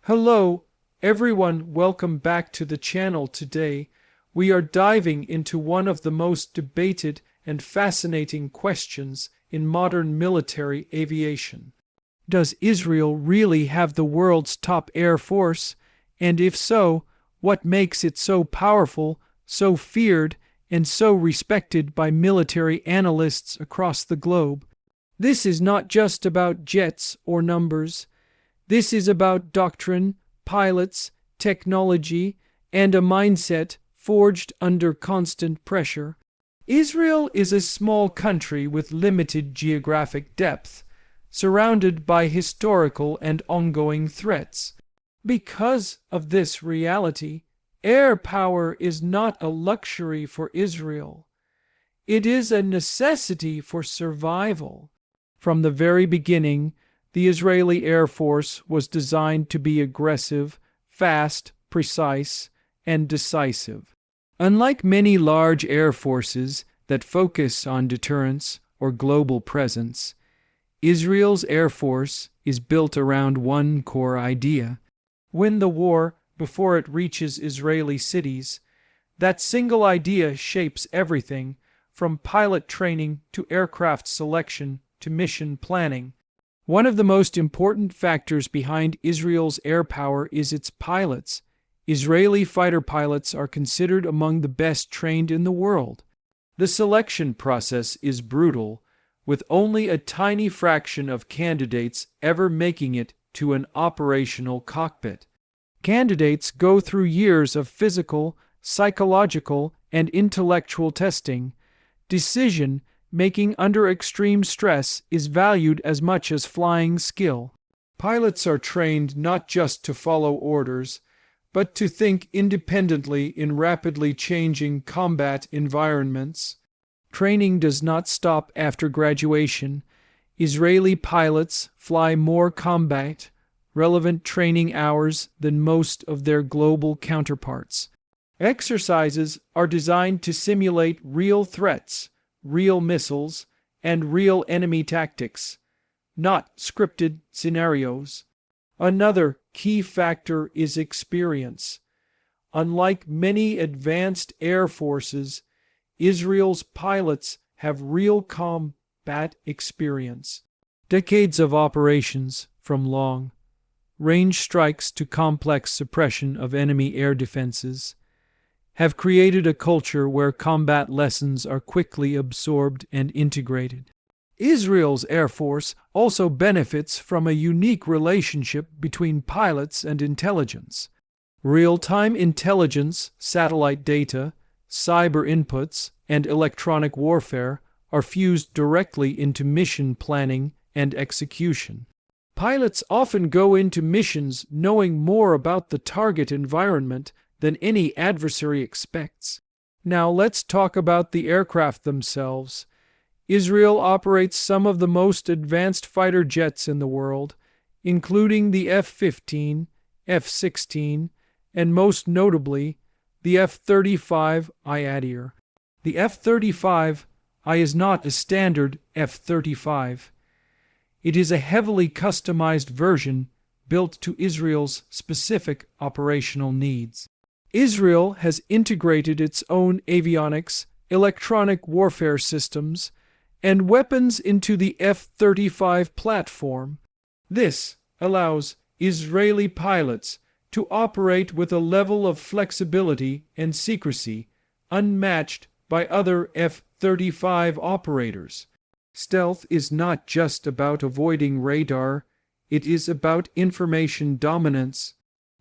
Hello, everyone. Welcome back to the channel. Today, we are diving into one of the most debated and fascinating questions in modern military aviation. Does Israel really have the world's top air force? And if so, what makes it so powerful, so feared, and so respected by military analysts across the globe? This is not just about jets or numbers. This is about doctrine, pilots, technology, and a mindset forged under constant pressure. Israel is a small country with limited geographic depth, surrounded by historical and ongoing threats. Because of this reality, air power is not a luxury for Israel. It is a necessity for survival. From the very beginning, the Israeli Air Force was designed to be aggressive, fast, precise, and decisive. Unlike many large air forces that focus on deterrence or global presence, Israel's Air Force is built around one core idea: win the war before it reaches Israeli cities. That single idea shapes everything, from pilot training to aircraft selection to mission planning. One of the most important factors behind Israel's air power is its pilots. Israeli fighter pilots are considered among the best trained in the world. The selection process is brutal, with only a tiny fraction of candidates ever making it to an operational cockpit. Candidates go through years of physical, psychological, and intellectual testing. Decision-making under extreme stress is valued as much as flying skill. Pilots are trained not just to follow orders, but to think independently in rapidly changing combat environments. Training does not stop after graduation. Israeli pilots fly more combat-relevant training hours than most of their global counterparts. Exercises are designed to simulate real threats, real missiles, and real enemy tactics, not scripted scenarios. Another key factor is experience. Unlike many advanced air forces, Israel's pilots have real combat experience. Decades of operations, from long-range strikes to complex suppression of enemy air defenses, have created a culture where combat lessons are quickly absorbed and integrated. Israel's Air Force also benefits from a unique relationship between pilots and intelligence. Real-time intelligence, satellite data, cyber inputs, and electronic warfare are fused directly into mission planning and execution. Pilots often go into missions knowing more about the target environment than any adversary expects. Now let's talk about the aircraft themselves. Israel operates some of the most advanced fighter jets in the world, including the F-15, F-16, and most notably, the F-35I Adir. The F-35I is not a standard F-35. It is a heavily customized version built to Israel's specific operational needs. Israel has integrated its own avionics, electronic warfare systems, and weapons into the F-35 platform. This allows Israeli pilots to operate with a level of flexibility and secrecy unmatched by other F-35 operators. Stealth is not just about avoiding radar, it is about information dominance.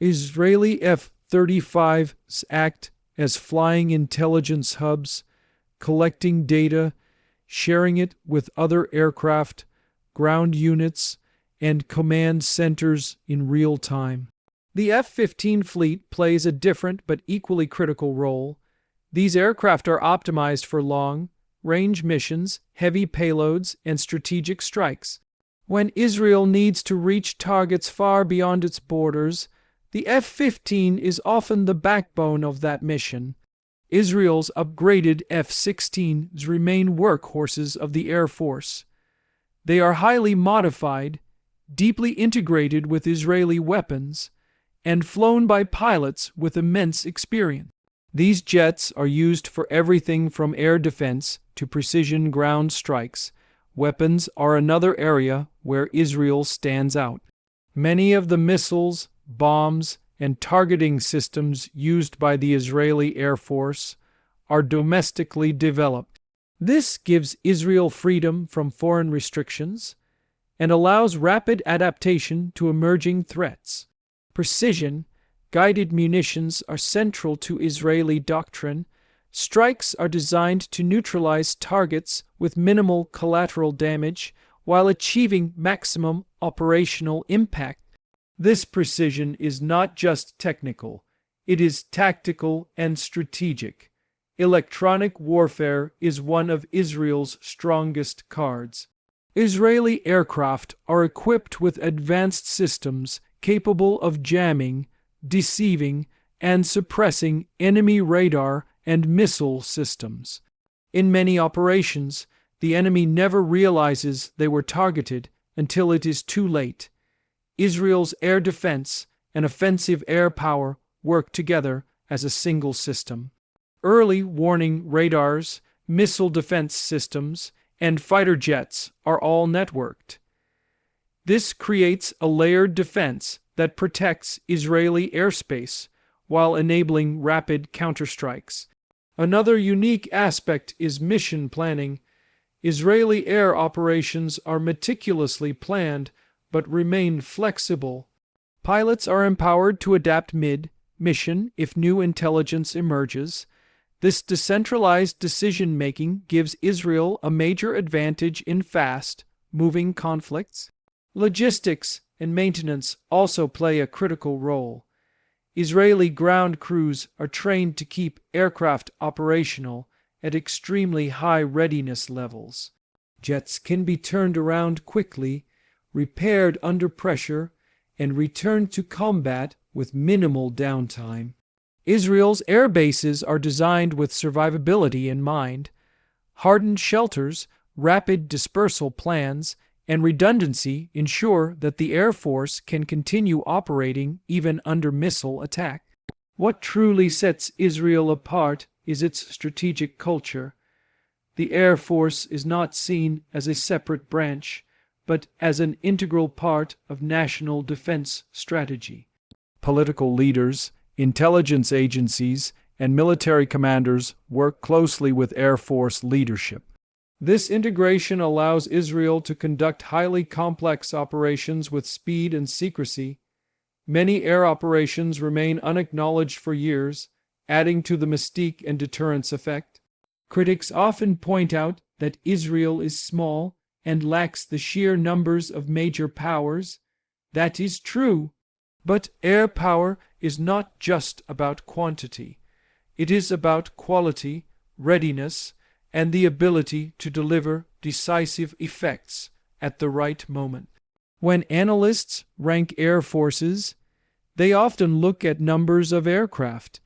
Israeli F-35s act as flying intelligence hubs, collecting data, sharing it with other aircraft, ground units, and command centers in real time. The F-15 fleet plays a different but equally critical role. These aircraft are optimized for long-range missions, heavy payloads, and strategic strikes. When Israel needs to reach targets far beyond its borders, the F-15 is often the backbone of that mission. Israel's upgraded F-16s remain workhorses of the Air Force. They are highly modified, deeply integrated with Israeli weapons, and flown by pilots with immense experience. These jets are used for everything from air defense to precision ground strikes. Weapons are another area where Israel stands out. Many of the missiles, bombs, and targeting systems used by the Israeli Air Force are domestically developed. This gives Israel freedom from foreign restrictions and allows rapid adaptation to emerging threats. Precision, guided munitions are central to Israeli doctrine. Strikes are designed to neutralize targets with minimal collateral damage while achieving maximum operational impact. This precision is not just technical, it is tactical and strategic. Electronic warfare is one of Israel's strongest cards. Israeli aircraft are equipped with advanced systems capable of jamming, deceiving, and suppressing enemy radar and missile systems. In many operations, the enemy never realizes they were targeted until it is too late. Israel's air defense and offensive air power work together as a single system. Early warning radars, missile defense systems, and fighter jets are all networked. This creates a layered defense that protects Israeli airspace while enabling rapid counterstrikes. Another unique aspect is mission planning. Israeli air operations are meticulously planned but remain flexible. Pilots are empowered to adapt mid-mission if new intelligence emerges. This decentralized decision-making gives Israel a major advantage in fast-moving conflicts. Logistics and maintenance also play a critical role. Israeli ground crews are trained to keep aircraft operational at extremely high readiness levels. Jets can be turned around quickly, repaired under pressure, and returned to combat with minimal downtime. Israel's air bases are designed with survivability in mind. Hardened shelters, rapid dispersal plans, and redundancy ensure that the Air Force can continue operating even under missile attack. What truly sets Israel apart is its strategic culture. The Air Force is not seen as a separate branch, but as an integral part of national defense strategy. Political leaders, intelligence agencies, and military commanders work closely with Air Force leadership. This integration allows Israel to conduct highly complex operations with speed and secrecy. Many air operations remain unacknowledged for years, adding to the mystique and deterrence effect. Critics often point out that Israel is small and lacks the sheer numbers of major powers. That is true, but air power is not just about quantity. It is about quality, readiness, and the ability to deliver decisive effects at the right moment. When analysts rank air forces, they often look at numbers of aircraft,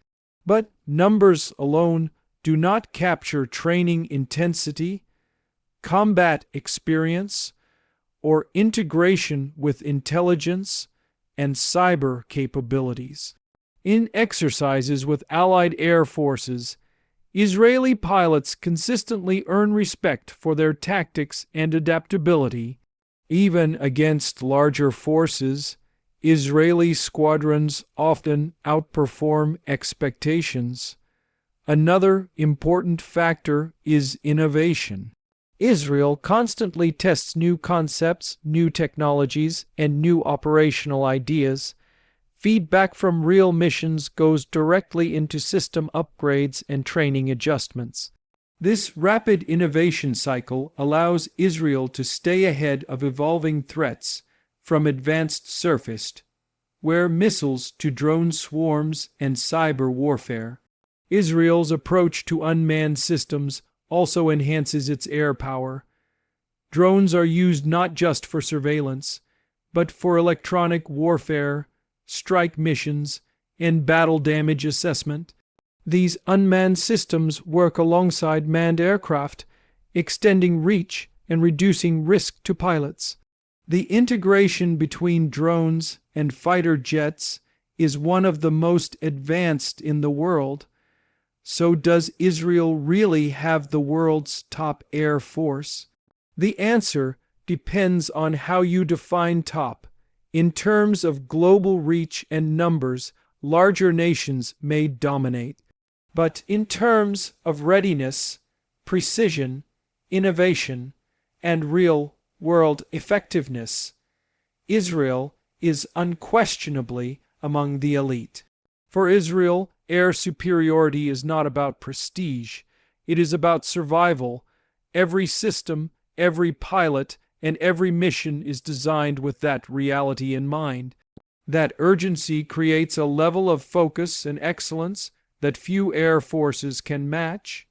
but numbers alone do not capture training intensity, combat experience, or integration with intelligence and cyber capabilities. In exercises with Allied air forces, Israeli pilots consistently earn respect for their tactics and adaptability. Even against larger forces, Israeli squadrons often outperform expectations. Another important factor is innovation. Israel constantly tests new concepts, new technologies, and new operational ideas. Feedback from real missions goes directly into system upgrades and training adjustments. This rapid innovation cycle allows Israel to stay ahead of evolving threats, from advanced surface-ware missiles to drone swarms and cyber warfare. Israel's approach to unmanned systems also enhances its air power. Drones are used not just for surveillance, but for electronic warfare, strike missions, and battle damage assessment. These unmanned systems work alongside manned aircraft, extending reach and reducing risk to pilots. The integration between drones and fighter jets is one of the most advanced in the world. So does Israel really have the world's top air force? The answer depends on how you define top. In terms of global reach and numbers, larger nations may dominate. But in terms of readiness, precision, innovation, and real-world effectiveness, Israel is unquestionably among the elite. For Israel, air superiority is not about prestige. It is about survival. Every system, every pilot, and every mission is designed with that reality in mind. That urgency creates a level of focus and excellence that few air forces can match.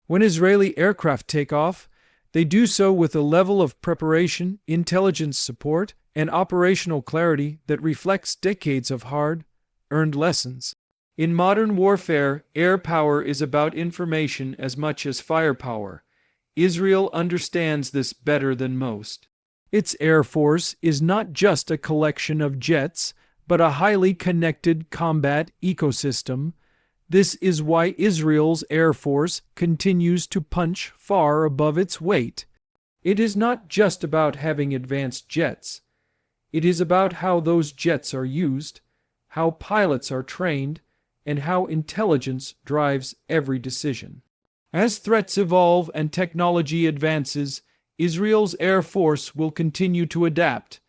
When Israeli aircraft take off, they do so with a level of preparation, intelligence support, and operational clarity that reflects decades of hard-earned lessons. In modern warfare, air power is about information as much as firepower. Israel understands this better than most. Its air force is not just a collection of jets, but a highly connected combat ecosystem. This is why Israel's air force continues to punch far above its weight. It is not just about having advanced jets. It is about how those jets are used, how pilots are trained, and how intelligence drives every decision. As threats evolve and technology advances, Israel's air force will continue to adapt.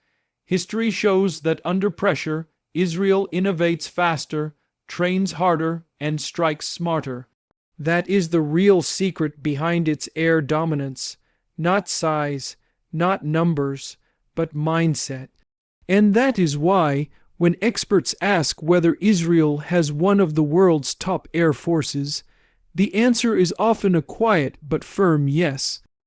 History shows that under pressure, Israel innovates faster, trains harder, and strikes smarter. That is the real secret behind its air dominance. Not size, not numbers, but mindset. And that is why, when experts ask whether Israel has one of the world's top air forces, the answer is often a quiet but firm yes.